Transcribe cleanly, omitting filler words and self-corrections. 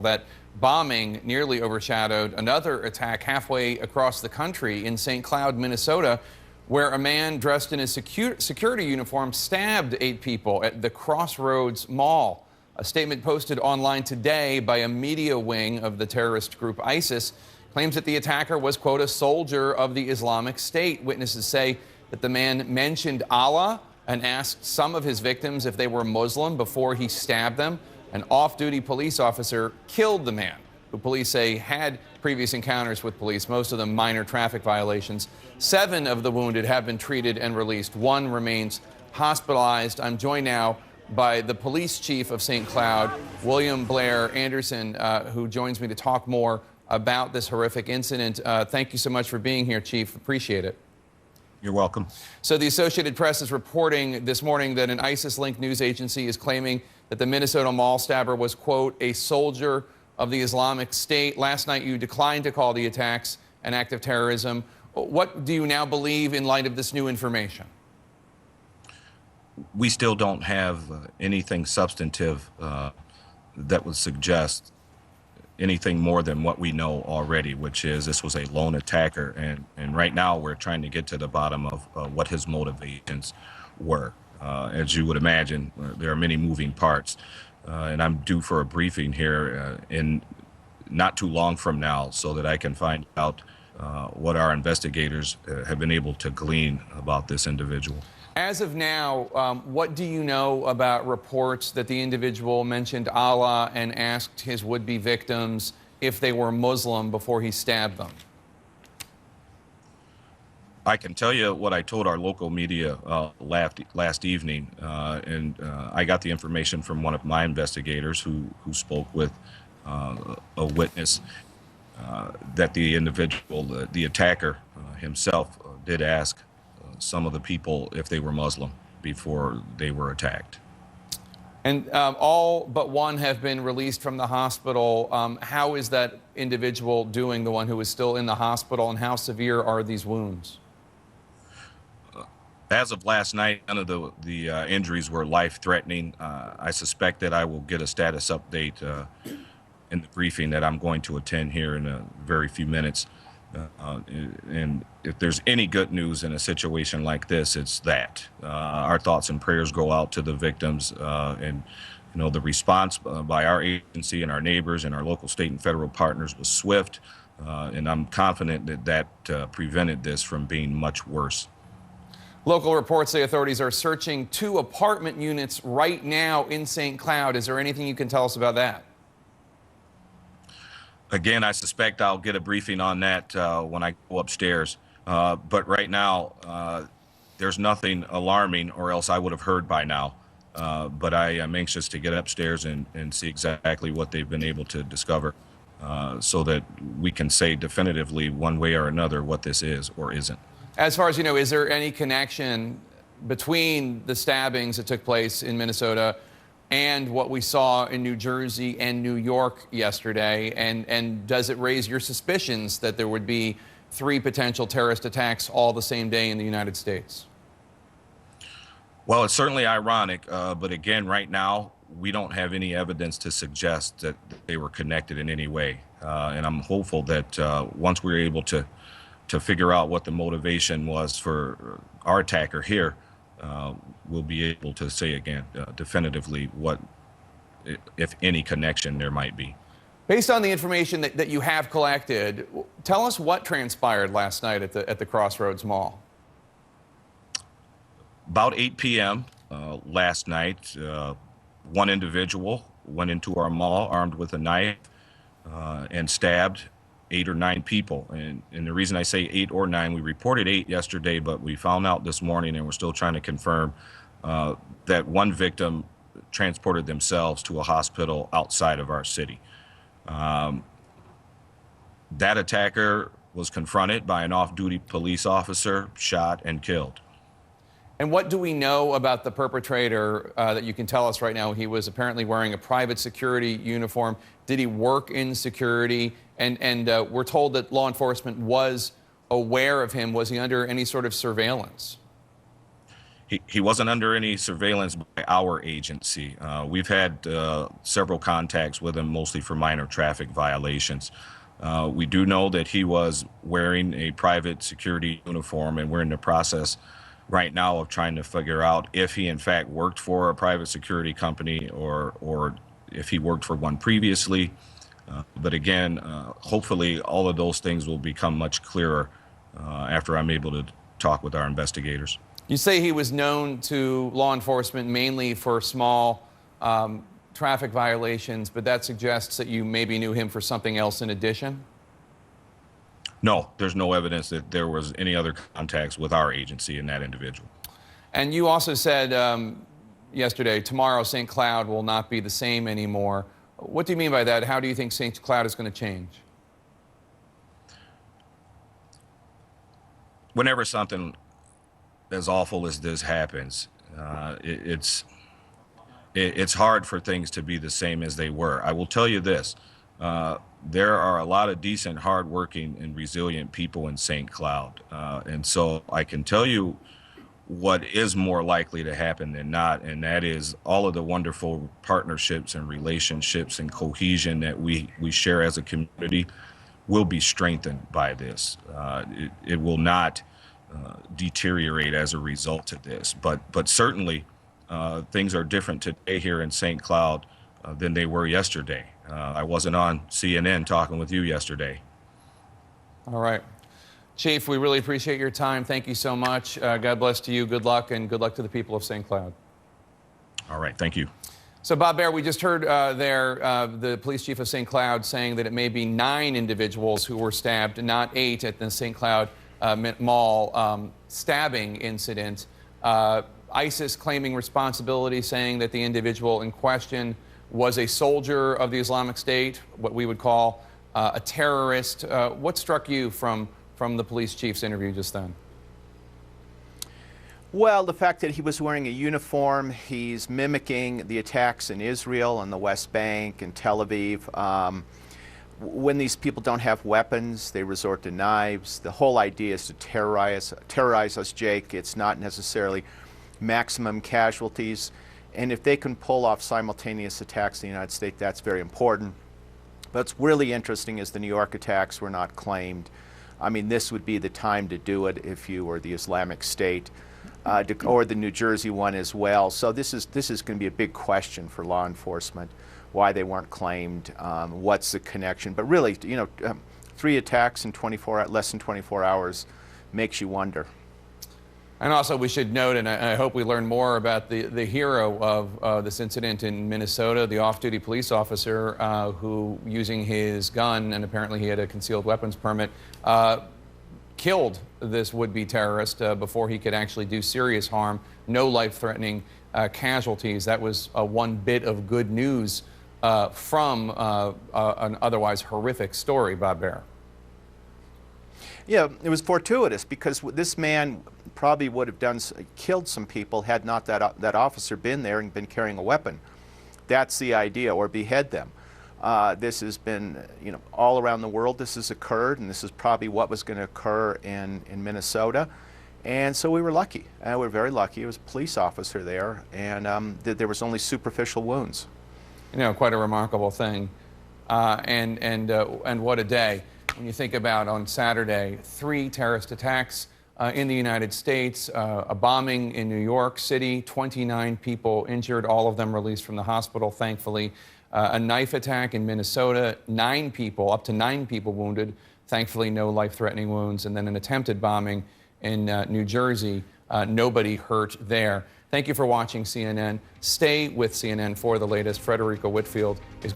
That bombing nearly overshadowed another attack halfway across the country in St. Cloud, Minnesota, where a man dressed in a security uniform stabbed 8 people at the Crossroads Mall. A statement posted online today by a media wing of the terrorist group ISIS claims that the attacker was, quote, a soldier of the Islamic State. Witnesses say that the man mentioned Allah and asked some of his victims if they were Muslim before he stabbed them. An off-duty police officer killed the man, who police say had previous encounters with police, most of them minor traffic violations. 7 of the wounded have been treated and released. 1 remains hospitalized. I'm joined now by the police chief of St. Cloud, William Blair Anderson, who joins me to talk more about this horrific incident. Thank you so much for being here, Chief. Appreciate it. You're welcome. So the Associated Press is reporting this morning that an ISIS-linked news agency is claiming that the Minnesota mall stabber was, quote, a soldier of the Islamic State. Last night, you declined to call the attacks an act of terrorism. What do you now believe in light of this new information? We still don't have anything substantive that would suggest anything more than what we know already, which is this was a lone attacker. And right now, we're trying to get to the bottom of what his motivations were. As you would imagine, there are many moving parts, and I'm due for a briefing here in not too long from now so that I can find out what our investigators have been able to glean about this individual. As of now, what do you know about reports that the individual mentioned Allah and asked his would-be victims if they were Muslim before he stabbed them? I can tell you what I told our local media last evening, and I got the information from one of my investigators who spoke with a witness that the individual, the attacker himself, did ask some of the people if they were Muslim before they were attacked. And all but 1 have been released from the hospital. How is that individual doing, the one who is still in the hospital, and how severe are these wounds? As of last night, none of the injuries were life-threatening. I suspect that I will get a status update in the briefing that I'm going to attend here in a very few minutes. And if there's any good news in a situation like this, it's that. Our thoughts and prayers go out to the victims, and the response by our agency and our neighbors and our local, state, and federal partners was swift, and I'm confident that prevented this from being much worse. Local reports say authorities are searching 2 apartment units right now in St. Cloud. Is there anything you can tell us about that? Again, I suspect I'll get a briefing on that when I go upstairs. But right now, there's nothing alarming, or else I would have heard by now. But I am anxious to get upstairs and see exactly what they've been able to discover so that we can say definitively one way or another what this is or isn't. As far as you know, is there any connection between the stabbings that took place in Minnesota and what we saw in New Jersey and New York yesterday? And does it raise your suspicions that there would be 3 potential terrorist attacks all the same day in the United States? Well, it's certainly ironic, but again, right now, we don't have any evidence to suggest that they were connected in any way. And I'm hopeful that once we're able to figure out what the motivation was for our attacker here, we'll be able to say again definitively what, if any, connection there might be. Based on the information that you have collected, tell us what transpired last night at the Crossroads Mall. About 8 p.m. Last night, one individual went into our mall armed with a knife and stabbed 8 or 9 people. And the reason I say 8 or 9, we reported 8 yesterday, but we found out this morning, and we're still trying to confirm that one victim transported themselves to a hospital outside of our city. That attacker was confronted by an off-duty police officer, shot and killed. And what do we know about the perpetrator that you can tell us right now? He was apparently wearing a private security uniform. Did he work in security? And we're told that law enforcement was aware of him. Was he under any sort of surveillance? He wasn't under any surveillance by our agency. We've had several contacts with him, mostly for minor traffic violations. We do know that he was wearing a private security uniform, and we're in the process right now of trying to figure out if he in fact worked for a private security company or if he worked for one previously. But again, hopefully all of those things will become much clearer after I'm able to talk with our investigators. You say he was known to law enforcement mainly for small traffic violations, but that suggests that you maybe knew him for something else in addition? No, there's no evidence that there was any other contacts with our agency in that individual. And you also said yesterday, tomorrow St. Cloud will not be the same anymore. What do you mean by that? How do you think St. Cloud is going to change? Whenever something as awful as this happens, it's hard for things to be the same as they were. I will tell you this, there are a lot of decent, hardworking, and resilient people in St. Cloud. And so I can tell you what is more likely to happen than not, and that is all of the wonderful partnerships and relationships and cohesion that we share as a community will be strengthened by this. It will not deteriorate as a result of this, but certainly things are different today here in St. Cloud than they were yesterday. I wasn't on CNN talking with you yesterday. All right. Chief, we really appreciate your time. Thank you so much. God bless to you. Good luck, and good luck to the people of St. Cloud. All right. Thank you. So, Bob Baer, we just heard the police chief of St. Cloud saying that it may be 9 individuals who were stabbed, not 8, at the St. Cloud Mall stabbing incident. ISIS claiming responsibility, saying that the individual in question was a soldier of the Islamic State, what we would call a terrorist. What struck you from the police chief's interview just then? Well, the fact that he was wearing a uniform, he's mimicking the attacks in Israel and the West Bank and Tel Aviv. When these people don't have weapons, they resort to knives. The whole idea is to terrorize us, Jake. It's not necessarily maximum casualties. And if they can pull off simultaneous attacks in the United States, that's very important. But what's really interesting is the New York attacks were not claimed. I mean, this would be the time to do it if you were the Islamic State, or the New Jersey one as well. So this is going to be a big question for law enforcement, why they weren't claimed, what's the connection. But really, 3 attacks in less than 24 hours makes you wonder. And also, we should note, and I hope we learn more about the hero of this incident in Minnesota, the off-duty police officer who, using his gun, and apparently he had a concealed weapons permit, killed this would-be terrorist before he could actually do serious harm. No life-threatening casualties. That was one bit of good news from an otherwise horrific story, Bob Baer. Yeah, it was fortuitous because this man probably would have killed some people had not that officer been there and been carrying a weapon. That's the idea, or behead them. This has been, all around the world this has occurred, and this is probably what was going to occur in Minnesota. And so we were lucky. We were very lucky. It was a police officer there, and there was only superficial wounds. Quite a remarkable thing. And what a day. When you think about on Saturday, 3 terrorist attacks in the United States, a bombing in New York City, 29 people injured, all of them released from the hospital, thankfully. A knife attack in Minnesota, up to 9 people wounded, thankfully no life-threatening wounds. And then an attempted bombing in New Jersey, nobody hurt there. Thank you for watching CNN. Stay with CNN for the latest. Frederica Whitfield is